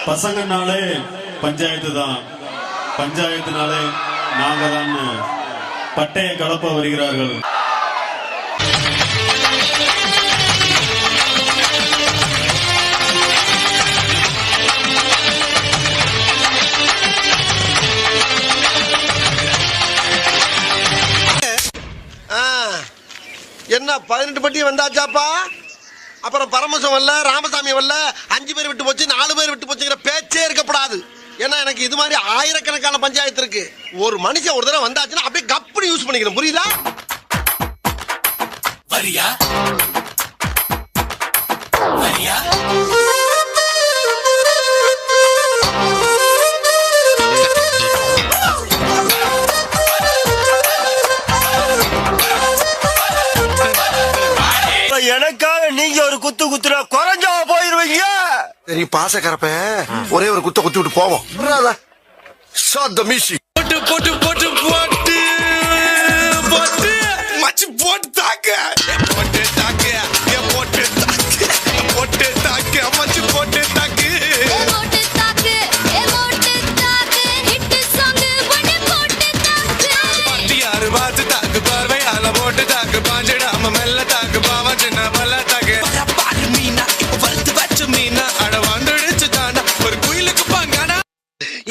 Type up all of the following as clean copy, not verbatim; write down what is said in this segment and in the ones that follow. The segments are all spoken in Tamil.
பசங்கனாலே பஞ்சாயத்து தான், பஞ்சாயத்துனாலே நாங்க தான் பட்டையை கலப்ப வருகிறார்கள். என்ன 18 பட்டி வந்தாச்சாப்பா? அப்புறம் பரமசம் வரல, ராமசாமி வரல, 5 பேர் விட்டு போச்சு, 4 பேர் விட்டு போச்சுங்கிற பேச்சே இருக்கப்படாது. ஏன்னா எனக்கு இது மாதிரி ஆயிரக்கணக்கான பஞ்சாயத்து இருக்கு. ஒரு மனுஷன் ஒரு தடவை வந்தாச்சுன்னா அப்படியே கப்புனு யூஸ் பண்ணிக்கணும், புரியுதா? வரியா வரியா எனக்காக நீங்க ஒரு குத்து குத்துற குறைஞ்சா போயிருவீங்க. சரி பாசக்கரப்ப ஒரே ஒரு குத்த குத்தி விட்டு போவோம். போட்டு போட்டு போட்டு போட்டு போட்டு மச்சி போட்டு தாக்க போட்டு தாக்க போட்டு தாக்க போட்டு தாக்க மச்சி போட்டு தாக்க போட்டு தாக்கு பாஞ்சிடாம மெல்ல தாக்கு பாவம் சின்ன பல்ல தாக்கு பாரு மீனா இப்ப வளர்த்து வச்ச மீனா அட வந்துடுச்சு தாண்டா ஒரு குயிலுக்கு பாங்கானா.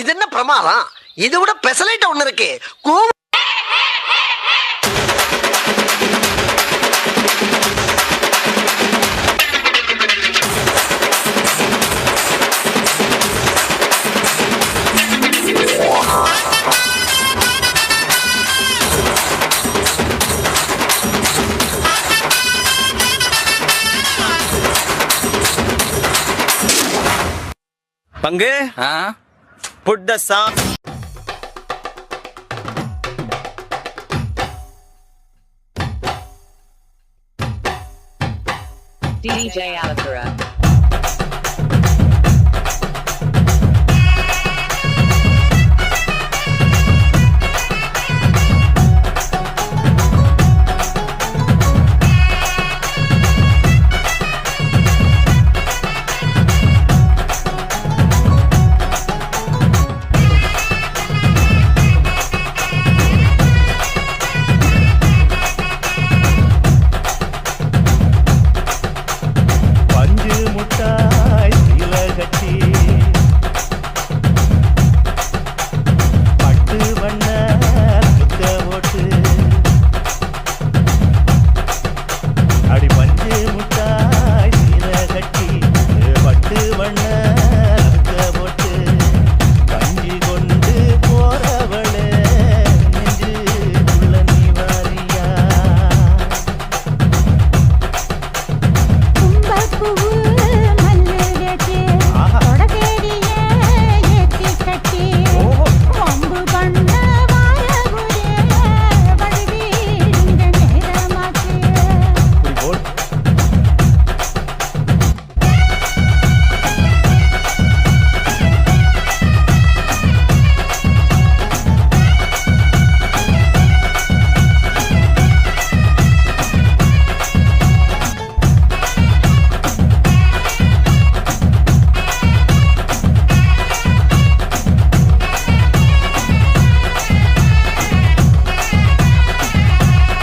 இது என்ன பிரமாதம்? இதை விட பெசலைட் ஒண்ணு இருக்கு. பங்கு put the song. DJ Alakura.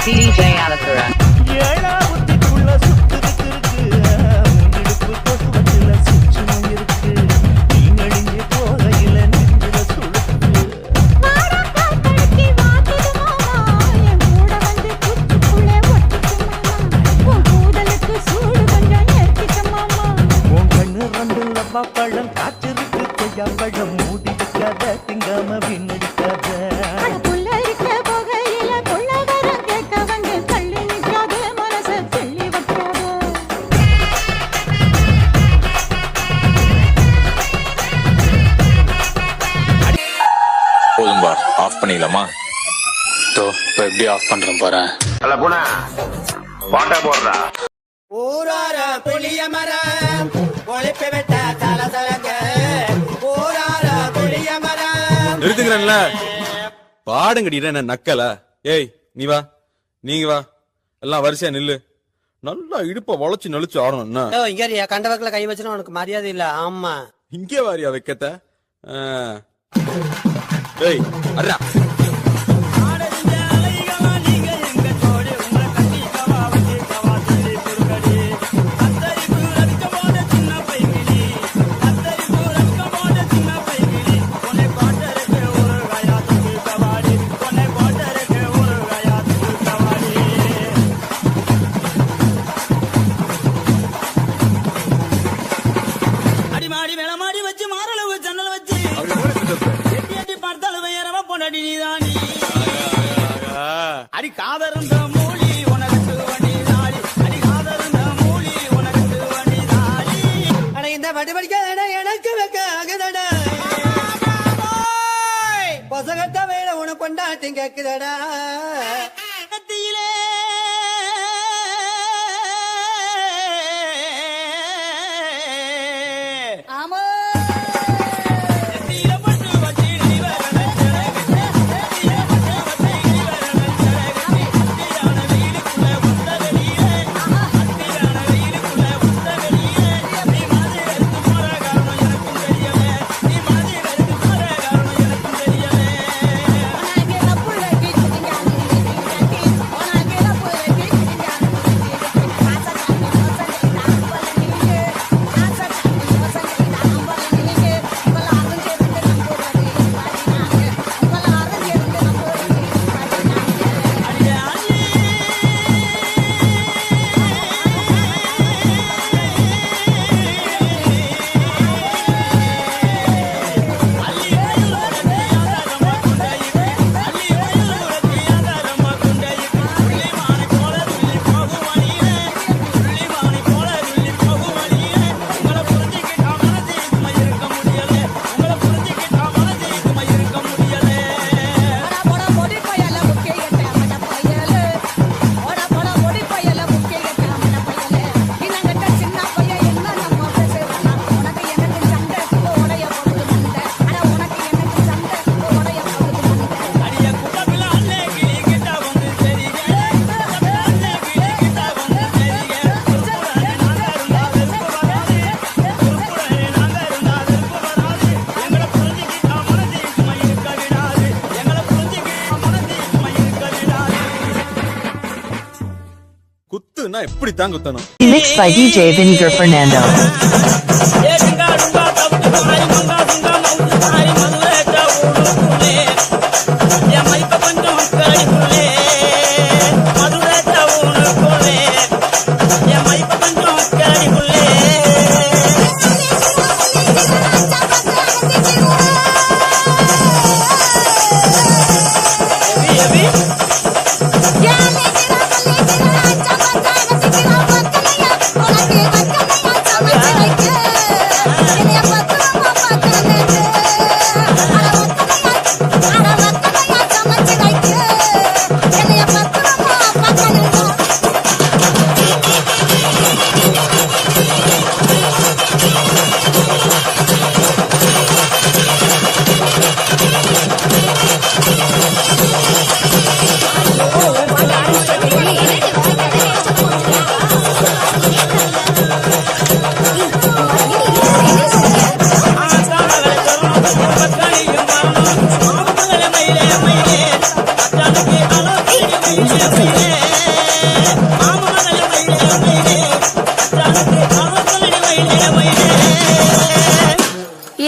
DJ Alakura. பழம் காற்றிருக்கு கொய்யாப்பழம் மூடி வைக்காத திங்காம வீணடிக்காத போதும்பா, ஆஃப் பண்ணிக்கலாமா? இப்போ எப்படி ஆஃப் பண்றேன் பாரு. பாட்டா போடுறா. ஊரார புளிய மரம் ஒளிப்பு விட்ட தலதலங்க ஊரார புளிய மரம் நிறுத்துக்கிறேன்ல. பாடுங்கடிடா என்ன நக்கல. ஏய் நீ வா, நீங்க வா, எல்லாம் வரிசையா நில்லு. நல்லா இடுப்ப வளைச்சு நெளிச்சு ஆடணும். இங்க கண்டவக்கில கை வச்சுனா உனக்கு மரியாதை இல்ல. ஆமா இங்கே வாரியா வைக்கத்த ஏய் அட்ரா அடி காதருந்த மூலி உனக்கு வண்டி தாடி அடி காதருந்த மூலி உனக்கு வண்டி தாடி அட இந்த வடி படிக்க எனக்கு வைக்க ஆகுதடா பொசகட்ட வேலை உனக்கு கொண்டாட்டி கேக்குதடா ஆமா குத்துனா எப்படி தான் குத்தணும் Mixed by DJ Vinegar Fernando.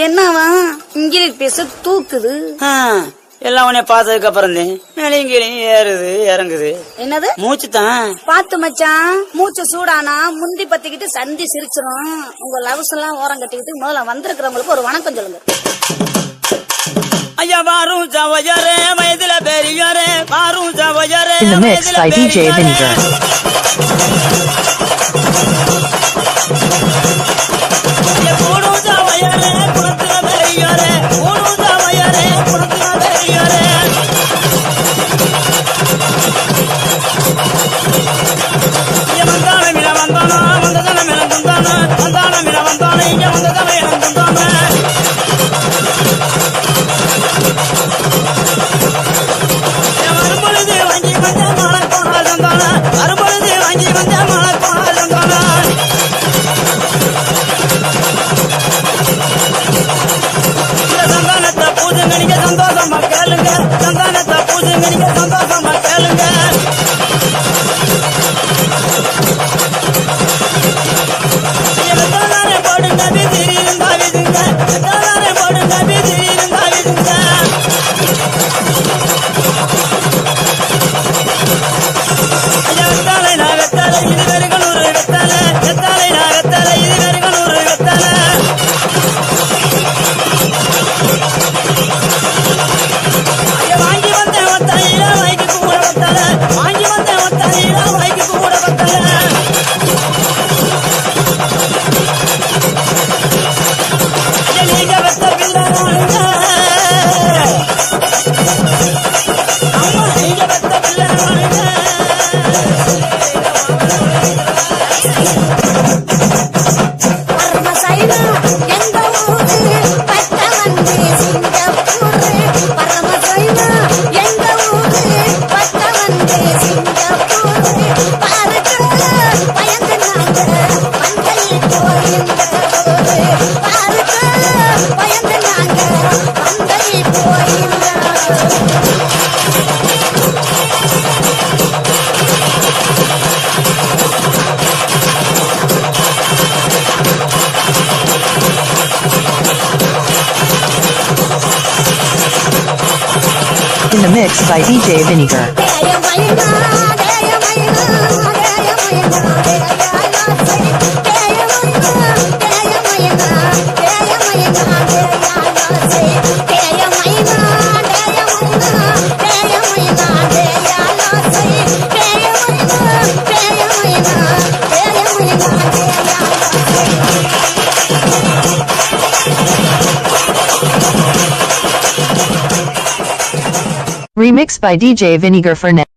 என்னவா இங்கிலீஷ் பேச தூக்குது எல்லாம் உன்னை பார்த்ததுக்கு அப்புறம் மேலையும் கீழையும் ஏறுது இறங்குது என்னது மூச்சு தான் பாத்து மச்சான் மூச்சு சூடானா முந்தி பத்திக்கிட்டு சந்தி சிரிச்சிரும் உங்க லவ்ஸ் எல்லாம் ஓரம் கட்டிக்கிட்டு முதல்ல வந்திருக்கிறவங்களுக்கு ஒரு வணக்கம் சொல்லுங்க ஐயா வாரும் சவையரே வயதுல பெரியரே வாரும் சவையரே In the mix by DJ Vinegar. கூடும் சவையரே குளத்துல பெரியரே கூடும் சவையரே குளத்துல பெரியரே வந்தான மில வந்தானா வந்ததான மில வந்தானா வந்தான மில வந்தானா இங்க வந்ததான எனக்கு வந்தானா வரும்பொழுது வாங்கி வந்த மழை போனால் வந்தானா வரும்பொழுது வாங்கி வந்த மழை போனால் வந்தானா நீங்க வெத்த பிள்ளை நானுங்க. அம்மா நீங்க வெத்த பிள்ளை நானுங்க. பரமசைவா எங்க ஊரு பட்ட வந்து சிங்கப்பூரு. பரமசைவா எங்க ஊரு பட்ட வந்து சிங்கப்பூரு. பாருங்க பயந்து நாங்க பந்தையில் போயிருந்த ஊரு. பாருங்க பயந்து நாங்க பந்தையில் போயிருந்த In the mix by DJ Vinegar. Remix by DJ Vinegar Fernando.